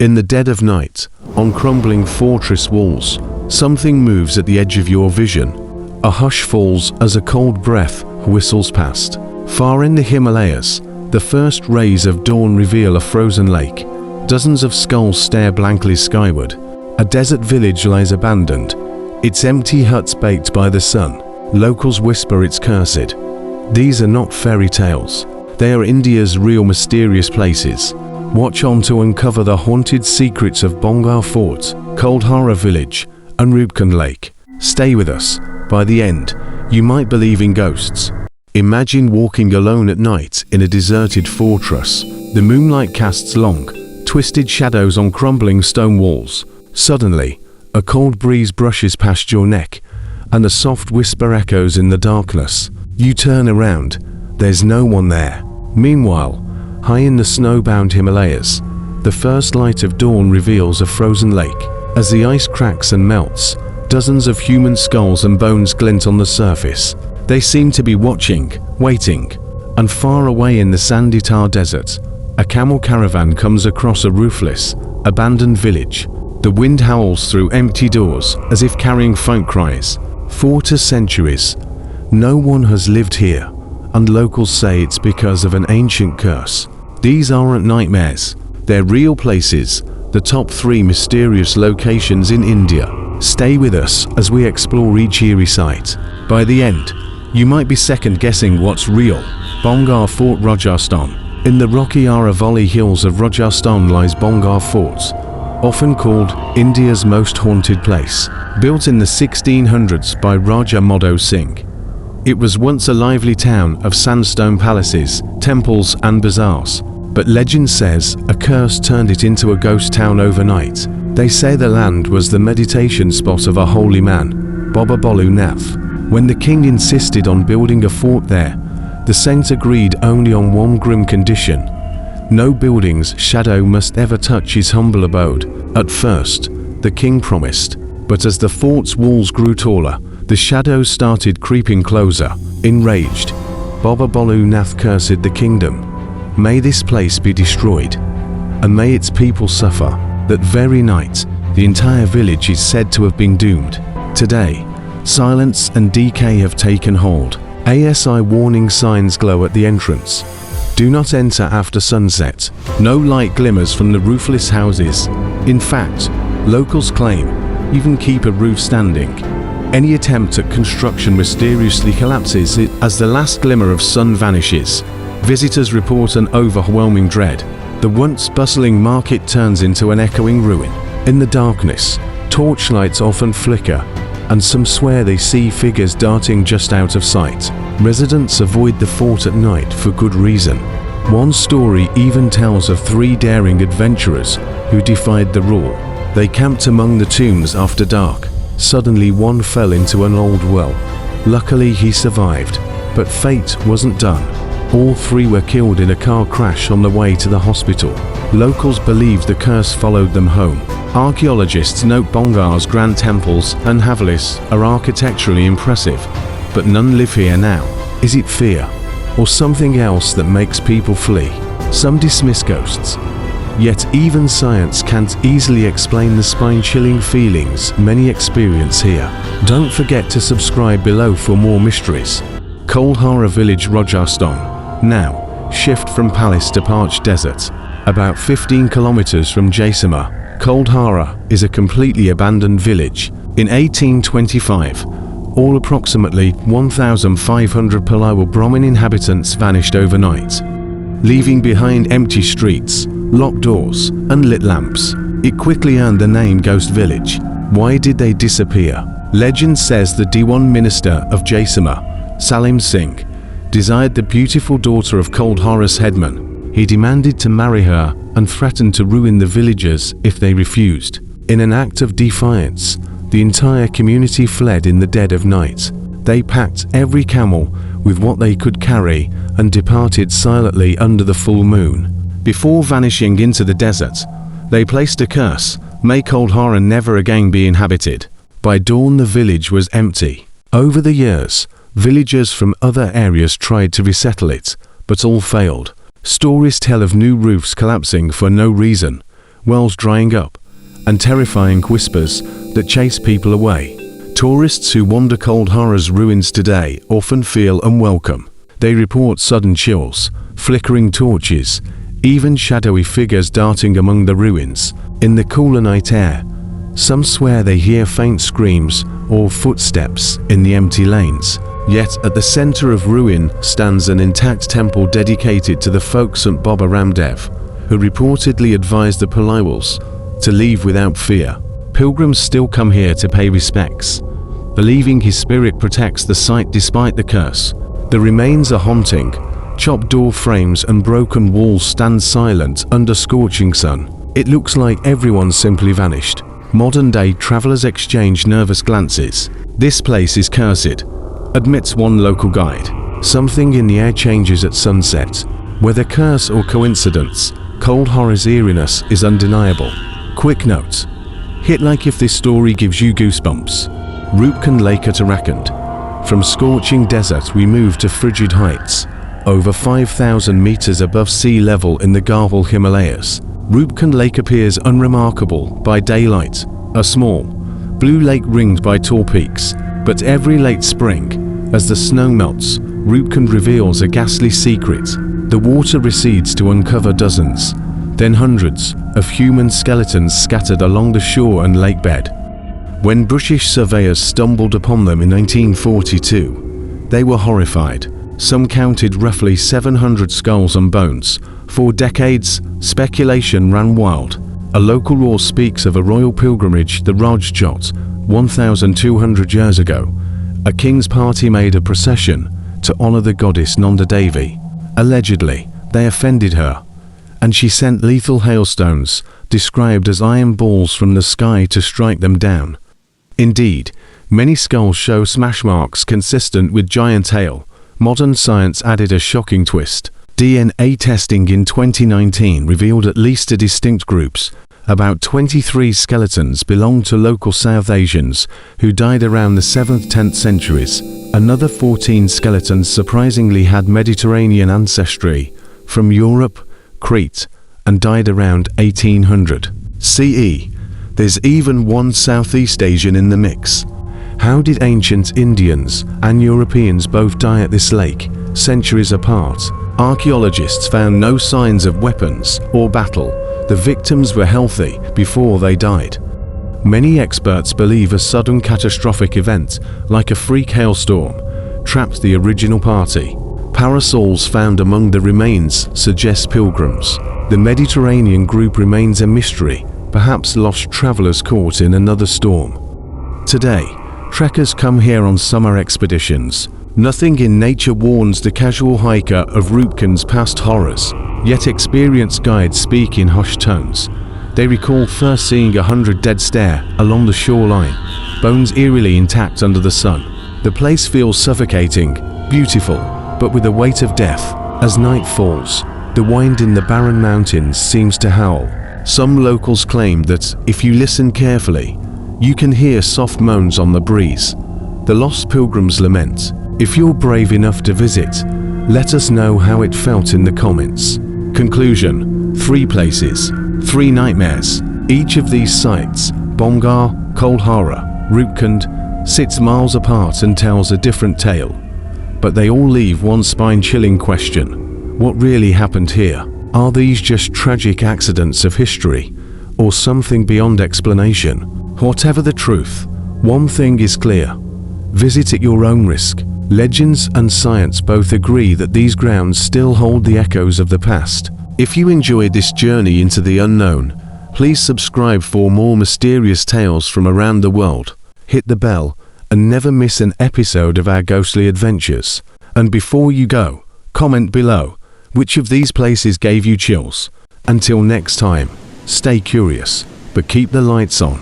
In the dead of night, on crumbling fortress walls, something moves at the edge of your vision. A hush falls as a cold breath whistles past. Far in the Himalayas, the first rays of dawn reveal a frozen lake. Dozens of skulls stare blankly skyward. A desert village lies abandoned, its empty huts baked by the sun. Locals whisper it's cursed. These are not fairy tales. They are India's real mysterious places. Watch on to uncover the haunted secrets of Bhangarh Fort, Kuldhara village, and Roopkund Lake. Stay with us. By the end, you might believe in ghosts. Imagine walking alone at night in a deserted fortress. The moonlight casts long, twisted shadows on crumbling stone walls. Suddenly, a cold breeze brushes past your neck, and a soft whisper echoes in the darkness. You turn around. There's no one there. Meanwhile, high in the snow-bound Himalayas, the first light of dawn reveals a frozen lake. As the ice cracks and melts, dozens of human skulls and bones glint on the surface. They seem to be watching, waiting, and far away in the sandy tar desert, a camel caravan comes across a roofless, abandoned village. The wind howls through empty doors as if carrying faint cries. For centuries, no one has lived here, and locals say it's because of an ancient curse. These aren't nightmares, they're real places, the top 3 mysterious locations in India. Stay with us as we explore each eerie site. By the end, you might be second-guessing what's real. Bhangarh Fort, Rajasthan. In the rocky Aravalli hills of Rajasthan lies Bhangarh Fort, often called India's most haunted place. Built in the 1600s by Raja Madho Singh, it was once a lively town of sandstone palaces, temples and bazaars. But legend says a curse turned it into a ghost town overnight. They say the land was the meditation spot of a holy man, Baba Bolu Nath. When the king insisted on building a fort there, the saint agreed only on one grim condition. No building's shadow must ever touch his humble abode. At first, the king promised, but as the fort's walls grew taller, the shadows started creeping closer. Enraged, Baba Bolu Nath cursed the kingdom. May this place be destroyed, and may its people suffer. That very night, the entire village is said to have been doomed. Today, silence and decay have taken hold. ASI warning signs glow at the entrance. Do not enter after sunset. No light glimmers from the roofless houses. In fact, locals claim even keep a roof standing. Any attempt at construction mysteriously collapses as the last glimmer of sun vanishes. Visitors report an overwhelming dread. The once bustling market turns into an echoing ruin. In the darkness, torchlights often flicker, and some swear they see figures darting just out of sight. Residents avoid the fort at night for good reason. One story even tells of 3 daring adventurers who defied the rule. They camped among the tombs after dark. Suddenly one fell into an old well. Luckily he survived, but fate wasn't done. All 3 were killed in a car crash on the way to the hospital. Locals believe the curse followed them home. Archaeologists note Bhangarh's grand temples and havelis are architecturally impressive, but none live here now. Is it fear, or something else that makes people flee? Some dismiss ghosts, yet even science can't easily explain the spine-chilling feelings many experience here. Don't forget to subscribe below for more mysteries. Kuldhara village, Rajasthan. Now, shift from palace to parched desert. About 15 kilometers from Jaisalmer, Kuldhara is a completely abandoned village. In 1825, all approximately 1,500 Paliwal Brahmin inhabitants vanished overnight, leaving behind empty streets, locked doors, and lit lamps. It quickly earned the name Ghost Village. Why did they disappear? Legend says the Diwan minister of Jaisalmer, Salim Singh, desired the beautiful daughter of Kuldhara's headman. He demanded to marry her and threatened to ruin the villagers if they refused. In an act of defiance, the entire community fled in the dead of night. They packed every camel with what they could carry and departed silently under the full moon. Before vanishing into the desert, they placed a curse: may Kuldhara never again be inhabited. By dawn the village was empty. Over the years, villagers from other areas tried to resettle it, but all failed. Stories tell of new roofs collapsing for no reason, wells drying up, and terrifying whispers that chase people away. Tourists who wander Kuldhara's ruins today often feel unwelcome. They report sudden chills, flickering torches, even shadowy figures darting among the ruins. In the cooler night air, some swear they hear faint screams or footsteps in the empty lanes. Yet at the center of ruin stands an intact temple dedicated to the folk St. Baba Ramdev, who reportedly advised the Paliwals to leave without fear. Pilgrims still come here to pay respects, believing his spirit protects the site despite the curse. The remains are haunting. Chopped door frames and broken walls stand silent under scorching sun. It looks like everyone simply vanished. Modern-day travelers exchange nervous glances. "This place is cursed," admits one local guide. Something in the air changes at sunset. Whether curse or coincidence, Kuldhara's eeriness is undeniable. Quick note: hit like if this story gives you goosebumps. Roopkund Lake at Uttarakhand. From scorching desert we move to frigid heights. Over 5,000 meters above sea level in the Bhangarh Himalayas, Roopkund Lake appears unremarkable by daylight, a small, blue lake ringed by tall peaks. But every late spring, as the snow melts, Roopkund reveals a ghastly secret. The water recedes to uncover dozens, then hundreds, of human skeletons scattered along the shore and lake bed. When British surveyors stumbled upon them in 1942, they were horrified. Some counted roughly 700 skulls and bones. For decades, speculation ran wild. A local lore speaks of a royal pilgrimage, the Raj Jot, 1,200 years ago. A king's party made a procession to honor the goddess Nanda Devi. Allegedly, they offended her, and she sent lethal hailstones, described as iron balls from the sky to strike them down. Indeed, many skulls show smash marks consistent with giant hail. Modern science added a shocking twist. DNA testing in 2019 revealed at least a distinct groups. About 23 skeletons belonged to local South Asians who died around the 7th–10th centuries. Another 14 skeletons surprisingly had Mediterranean ancestry from Europe, Crete, and died around 1800 CE. There's even one Southeast Asian in the mix. How did ancient Indians and Europeans both die at this lake, centuries apart? Archaeologists found no signs of weapons or battle. The victims were healthy before they died. Many experts believe a sudden catastrophic event, like a freak hailstorm, trapped the original party. Parasols found among the remains suggest pilgrims. The Mediterranean group remains a mystery, perhaps lost travelers caught in another storm. Today, trekkers come here on summer expeditions. Nothing in nature warns the casual hiker of Roopkund's past horrors, yet experienced guides speak in hushed tones. They recall first seeing 100 dead stare along the shoreline, bones eerily intact under the sun. The place feels suffocating, beautiful, but with the weight of death. As night falls, the wind in the barren mountains seems to howl. Some locals claim that, if you listen carefully, you can hear soft moans on the breeze. The lost pilgrims lament. If you're brave enough to visit, let us know how it felt in the comments. Conclusion: 3 places, 3 nightmares. Each of these sites, Bhangarh, Kuldhara, Roopkund, sits miles apart and tells a different tale. But they all leave one spine-chilling question: what really happened here? Are these just tragic accidents of history, or something beyond explanation? Whatever the truth, one thing is clear: visit at your own risk. Legends and science both agree that these grounds still hold the echoes of the past. If you enjoyed this journey into the unknown, please subscribe for more mysterious tales from around the world. Hit the bell and never miss an episode of our ghostly adventures. And before you go, comment below which of these places gave you chills. Until next time, stay curious, but keep the lights on.